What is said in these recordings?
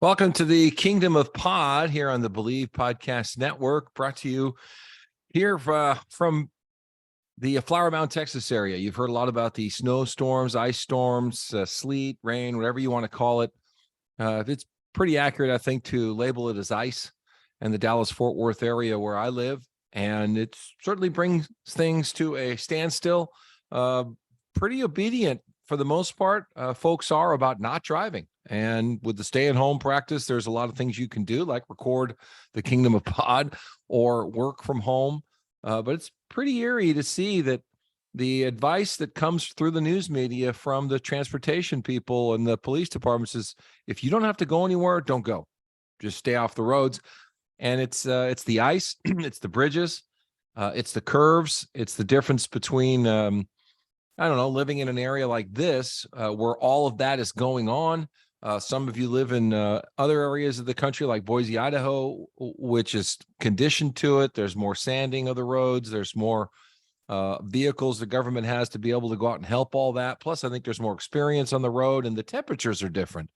Welcome to the Kingdom of Pod here on the Believe Podcast Network, brought to you here from the Flower Mound, Texas area. You've heard a lot about the snowstorms, ice storms, sleet, rain, whatever you want to call it. It's pretty accurate, I think, to label it as ice in the Dallas-Fort Worth area where I live. And it certainly brings things to a standstill. Pretty obedient for the most part. Folks are about not driving. And with the stay-at-home practice, there's a lot of things you can do, like record the Kingdom of Pod or work from home. But it's pretty eerie to see that the advice that comes through the news media from the transportation people and the police departments is, if you don't have to go anywhere, don't go. Just stay off the roads. And it's the ice, it's the bridges, it's the curves, it's the difference between, living in an area like this where all of that is going on. Some of you live in other areas of the country like Boise, Idaho, which is conditioned to it. There's more sanding of the roads. There's more vehicles the government has to be able to go out and help all that. Plus, I think there's more experience on the road, and the temperatures are different.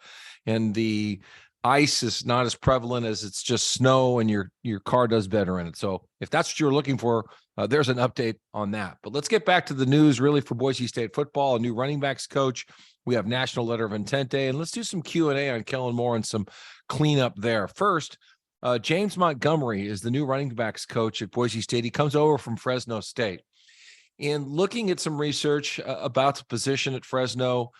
And the ice is not as prevalent as it's just snow, and your car does better in it. So if that's what you're looking for, there's an update on that. But let's get back to the news, really, for Boise State football. A new running backs coach. We have National Letter of Intent Day, and let's do some Q and A on Kellen Moore and some cleanup there. First, James Montgomery is the new running backs coach at Boise State. He comes over from Fresno State. In looking at some research about the position at Fresno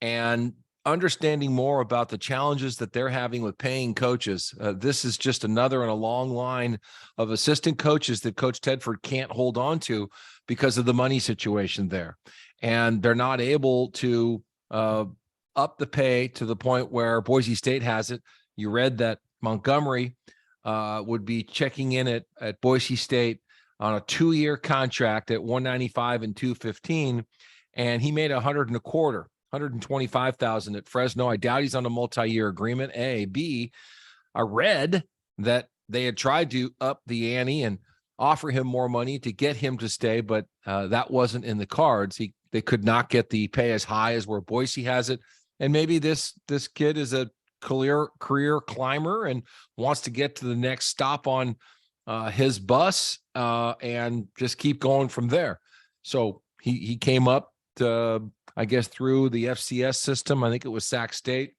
and understanding more about the challenges that they're having with paying coaches, this is just another in a long line of assistant coaches that Coach Tedford can't hold on to because of the money situation there. And they're not able to up the pay to the point where Boise State has it. You read that Montgomery would be checking in at Boise State on a 2-year contract at $195 and $215, and he made $125,000 at Fresno. I doubt he's on a multi-year agreement. B, I read that they had tried to up the ante and offer him more money to get him to stay, but that wasn't in the cards. They could not get the pay as high as where Boise has it. And maybe this kid is a career climber and wants to get to the next stop on his bus and just keep going from there. So he came up to, I guess, through the FCS system. I think it was Sac State.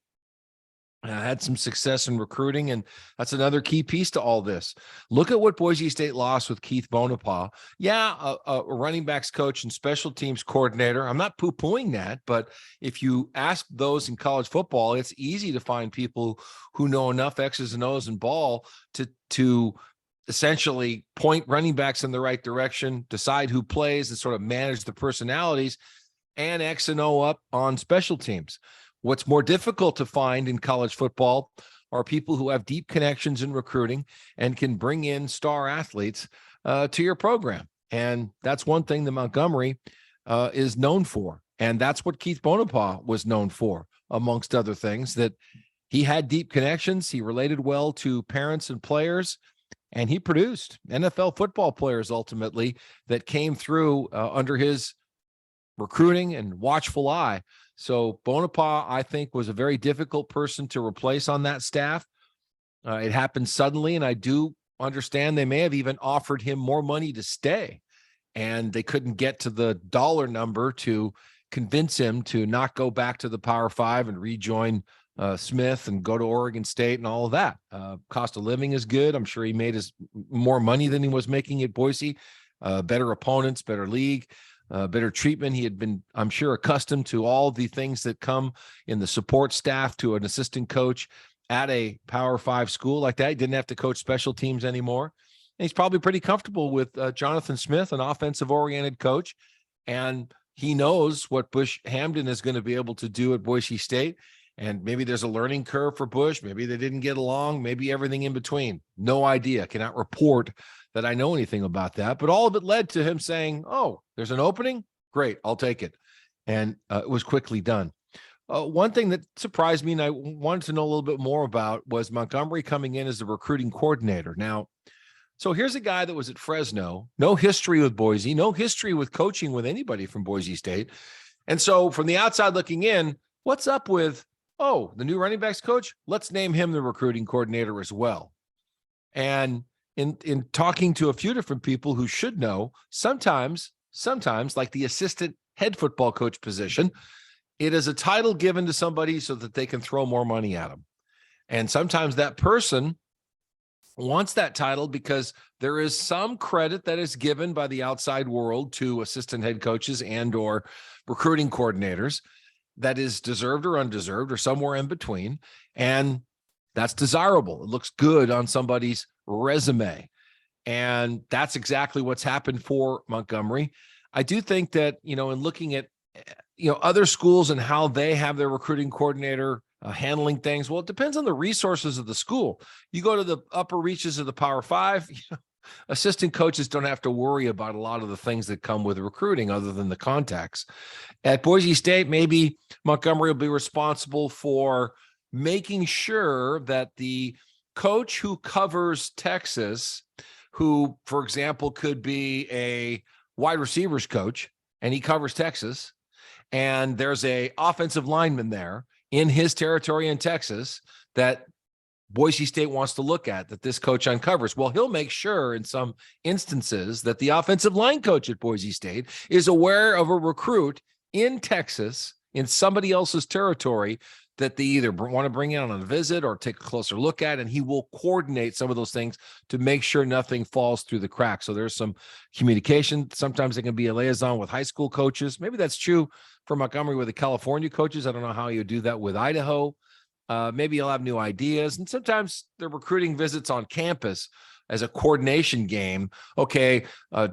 Had some success in recruiting, and that's another key piece to all this. Look at what Boise State lost with Keith Bonaparte. Yeah, a running backs coach and special teams coordinator. I'm not poo-pooing that, but if you ask those in college football, it's easy to find people who know enough X's and O's and ball to essentially point running backs in the right direction, decide who plays, and sort of manage the personalities, and X and O up on special teams. What's more difficult to find in college football are people who have deep connections in recruiting and can bring in star athletes to your program. And that's one thing that Montgomery is known for. And that's what Keith Bonaparte was known for, amongst other things, that he had deep connections. He related well to parents and players, and he produced NFL football players ultimately that came through under his recruiting and watchful eye. So Bonaparte, I think, was a very difficult person to replace on that staff. It happened suddenly, and I do understand they may have even offered him more money to stay, and they couldn't get to the dollar number to convince him to not go back to the Power Five and rejoin Smith and go to Oregon State and all of that. Cost of living is good. I'm sure he made more money than he was making at Boise. Better opponents, better league. Better treatment. He had been, I'm sure, accustomed to all the things that come in the support staff to an assistant coach at a Power 5 school like that. He didn't have to coach special teams anymore. And he's probably pretty comfortable with Jonathan Smith, an offensive-oriented coach. And he knows what Bush Hamden is going to be able to do at Boise State. And maybe there's a learning curve for Bush. Maybe they didn't get along. Maybe everything in between. No idea. Cannot report that I know anything about that. But all of it led to him saying, oh, there's an opening? Great, I'll take it. And it was quickly done. One thing that surprised me and I wanted to know a little bit more about was Montgomery coming in as the recruiting coordinator. Now, so here's a guy that was at Fresno, no history with Boise, no history with coaching with anybody from Boise State. And so from the outside looking in, what's up with Oh, the new running backs coach, let's name him the recruiting coordinator as well. And in talking to a few different people who should know, sometimes like the assistant head football coach position, it is a title given to somebody so that they can throw more money at them. And sometimes that person wants that title because there is some credit that is given by the outside world to assistant head coaches and or recruiting coordinators that is deserved or undeserved or somewhere in between. And that's desirable. It looks good on somebody's resume. And that's exactly what's happened for Montgomery. I do think that, in looking at, other schools and how they have their recruiting coordinator handling things, well, it depends on the resources of the school. You go to the upper reaches of the Power Five, assistant coaches don't have to worry about a lot of the things that come with recruiting other than the contacts. At Boise State, maybe Montgomery will be responsible for making sure that the coach who covers Texas, who, for example, could be a wide receivers coach, and he covers Texas, and there's a offensive lineman there in his territory in Texas that Boise State wants to look at, that this coach uncovers. Well, he'll make sure in some instances that the offensive line coach at Boise State is aware of a recruit in Texas, in somebody else's territory, that they either want to bring in on a visit or take a closer look at, and he will coordinate some of those things to make sure nothing falls through the cracks. So there's some communication. Sometimes it can be a liaison with high school coaches. Maybe that's true for Montgomery with the California coaches. I don't know how you do that with Idaho. Maybe you'll have new ideas. And sometimes the recruiting visits on campus as a coordination game. Okay,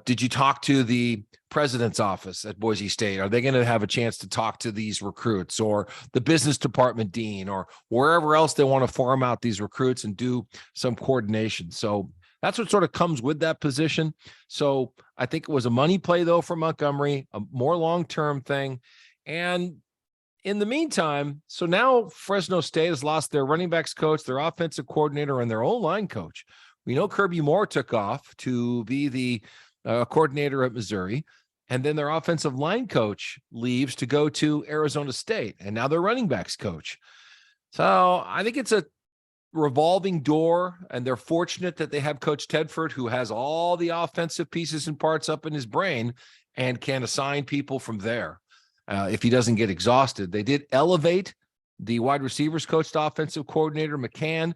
did you talk to the president's office at Boise State? Are they going to have a chance to talk to these recruits, or the business department dean, or wherever else they want to farm out these recruits and do some coordination? So that's what sort of comes with that position. So I think it was a money play, though, for Montgomery, a more long-term thing. And in the meantime, so now Fresno State has lost their running backs coach, their offensive coordinator, and their O-line coach. We know Kirby Moore took off to be the coordinator at Missouri, and then their offensive line coach leaves to go to Arizona State, and now their running backs coach. So I think it's a revolving door, and they're fortunate that they have Coach Tedford, who has all the offensive pieces and parts up in his brain and can assign people from there if he doesn't get exhausted. They did elevate the wide receivers coach to offensive coordinator McCann,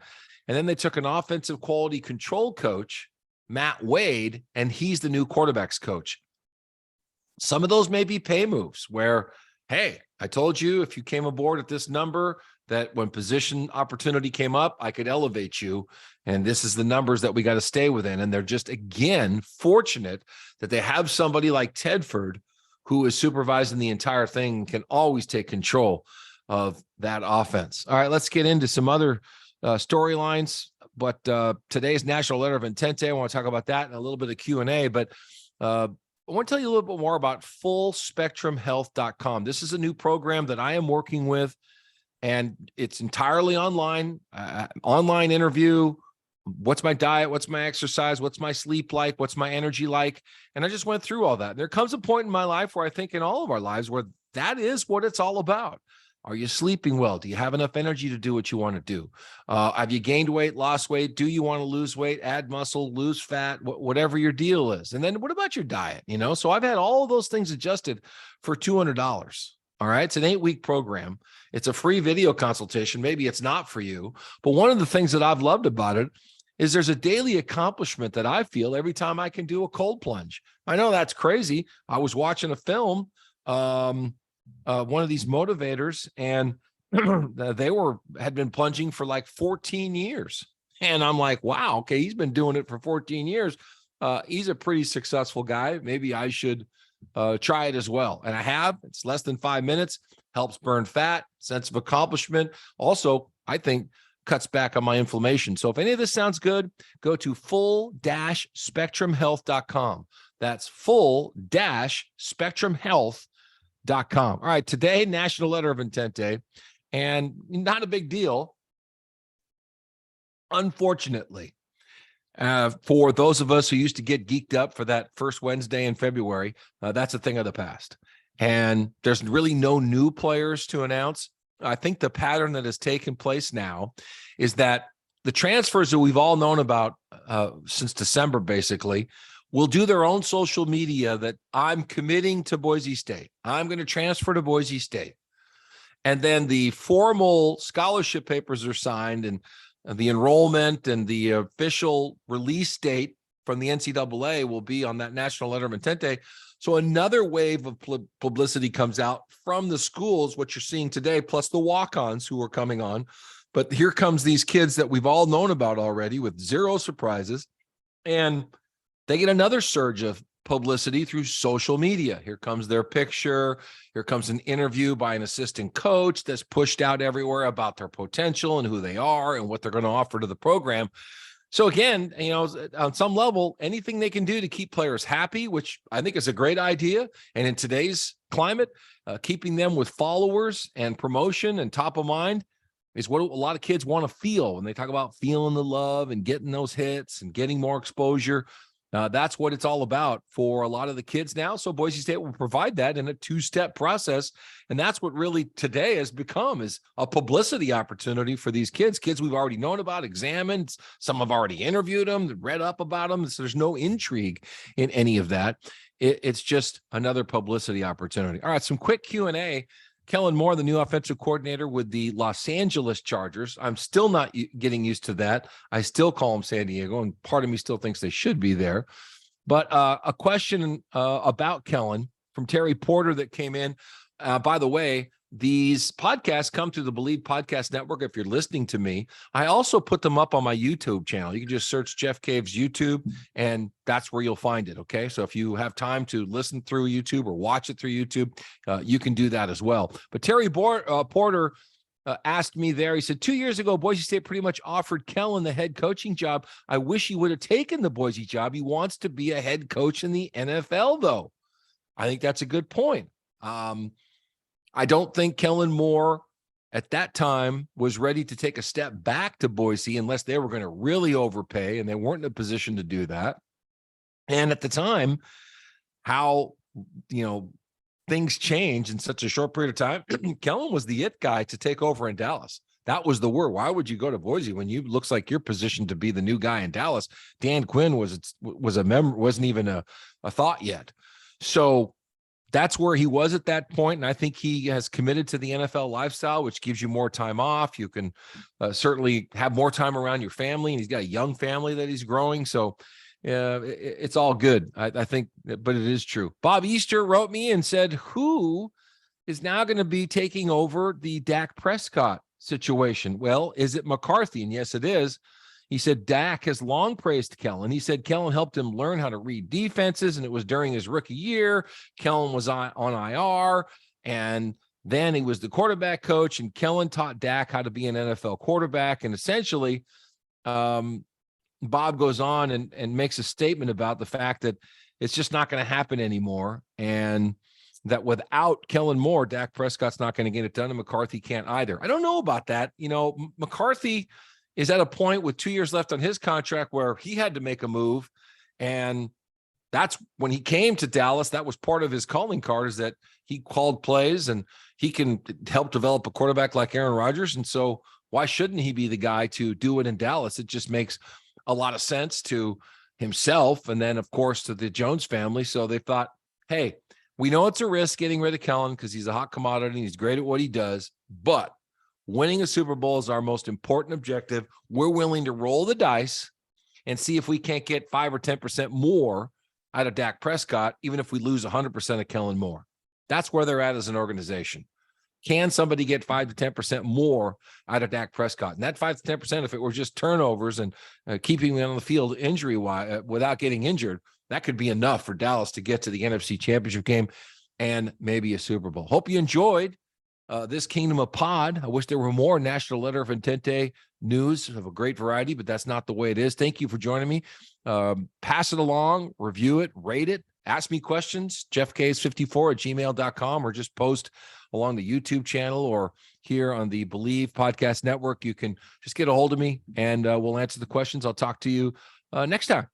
and then they took an offensive quality control coach, Matt Wade, and he's the new quarterbacks coach. Some of those may be pay moves where, hey, I told you if you came aboard at this number that when position opportunity came up, I could elevate you. And this is the numbers that we got to stay within. And they're just, again, fortunate that they have somebody like Tedford who is supervising the entire thing and can always take control of that offense. All right, let's get into some other storylines. But today's National Letter of Intent Day, I want to talk about that and a little bit of Q and A. But I want to tell you a little bit more about fullspectrumhealth.com. This is a new program that I am working with, and it's entirely online, online interview. What's my diet? What's my exercise? What's my sleep like? What's my energy like? And I just went through all that. There comes a point in my life where I think in all of our lives where that is what it's all about. Are you sleeping well? Do you have enough energy to do what you want to do? Have you gained weight, lost weight? Do you want to lose weight, add muscle, lose fat, whatever your deal is? And then what about your diet? So I've had all of those things adjusted for $200. All right. It's an 8-week program. It's a free video consultation. Maybe it's not for you, but one of the things that I've loved about it is there's a daily accomplishment that I feel every time I can do a cold plunge. I know that's crazy. I was watching a film, one of these motivators, and they had been plunging for like 14 years. And I'm like, wow, okay, he's been doing it for 14 years. He's a pretty successful guy. Maybe I should try it as well. And I have. It's less than 5 minutes, helps burn fat, sense of accomplishment. Also, I think cuts back on my inflammation. So if any of this sounds good, go to full-spectrumhealth.com. That's full-spectrumhealth.com. All right, today, National Letter of Intent Day, and not a big deal, unfortunately, for those of us who used to get geeked up for that first Wednesday in February. That's a thing of the past. And there's really no new players to announce. I think the pattern that has taken place now is that the transfers that we've all known about since December, basically, will do their own social media that I'm committing to Boise State. I'm going to transfer to Boise State. And then the formal scholarship papers are signed, and the enrollment and the official release date from the NCAA will be on that national letter of intent. So another wave of publicity comes out from the schools, what you're seeing today, plus the walk-ons who are coming on. But here comes these kids that we've all known about already with zero surprises. And they get another surge of publicity through social media. Here comes their picture. Here comes an interview by an assistant coach that's pushed out everywhere about their potential and who they are and what they're going to offer to the program. So again, on some level, anything they can do to keep players happy, which I think is a great idea. And in today's climate, keeping them with followers and promotion and top of mind is what a lot of kids want to feel when they talk about feeling the love and getting those hits and getting more exposure. That's what it's all about for a lot of the kids now. So Boise State will provide that in a two-step process. And that's what really today has become, is a publicity opportunity for these kids we've already known about, examined. Some have already interviewed them, read up about them. So there's no intrigue in any of that. It's just another publicity opportunity. All right, some quick Q&A. Kellen Moore, the new offensive coordinator with the Los Angeles Chargers. I'm still not getting used to that. I still call them San Diego, and part of me still thinks they should be there. But a question about Kellen from Terry Porter that came in. By the way, these podcasts come through the Believe Podcast Network. If you're listening to me, I also put them up on my YouTube channel. You can just search Jeff Cave's YouTube, and that's where you'll find it. Okay. So if you have time to listen through YouTube or watch it through YouTube, you can do that as well. But Terry Porter asked me there, he said, 2 years ago, Boise State pretty much offered Kellen the head coaching job. I wish he would have taken the Boise job. He wants to be a head coach in the NFL, though. I think that's a good point. I don't think Kellen Moore at that time was ready to take a step back to Boise unless they were going to really overpay, and they weren't in a position to do that. And at the time, how, things change in such a short period of time, Kellen was the it guy to take over in Dallas. That was the word. Why would you go to Boise when you looks like you're positioned to be the new guy in Dallas? Dan Quinn wasn't even a thought yet. So that's where he was at that point. And I think he has committed to the NFL lifestyle, which gives you more time off. You can certainly have more time around your family, and he's got a young family that he's growing. So it's all good, I think, but it is true. Bob Easter wrote me and said, who is now going to be taking over the Dak Prescott situation? Well, is it McCarthy? And yes, it is. He said Dak has long praised Kellen. He said Kellen helped him learn how to read defenses, and it was during his rookie year. Kellen was on IR, and then he was the quarterback coach, and Kellen taught Dak how to be an NFL quarterback. And essentially, Bob goes on and makes a statement about the fact that it's just not going to happen anymore, and that without Kellen Moore, Dak Prescott's not going to get it done, and McCarthy can't either. I don't know about that. McCarthy is at a point with 2 years left on his contract where he had to make a move. And that's when he came to Dallas. That was part of his calling card, is that he called plays and he can help develop a quarterback like Aaron Rodgers. And so why shouldn't he be the guy to do it in Dallas? It just makes a lot of sense to himself. And then, of course, to the Jones family. So they thought, hey, we know it's a risk getting rid of Kellen because he's a hot commodity and he's great at what he does, but winning a Super Bowl is our most important objective. We're willing to roll the dice and see if we can't get 5 or 10% more out of Dak Prescott, even if we lose 100% of Kellen Moore. That's where they're at as an organization. Can somebody get 5 to 10% more out of Dak Prescott? And that 5 to 10%, if it were just turnovers and keeping him on the field injury-wise without getting injured, that could be enough for Dallas to get to the NFC Championship game and maybe a Super Bowl. Hope you enjoyed this Kingdom of Pod. I wish there were more National Letter of Intent news of a great variety, but that's not the way it is. Thank you for joining me. Pass it along, review it, rate it, ask me questions, jeffcase54@gmail.com, or just post along the YouTube channel or here on the Believe Podcast Network. You can just get a hold of me and we'll answer the questions. I'll talk to you next time.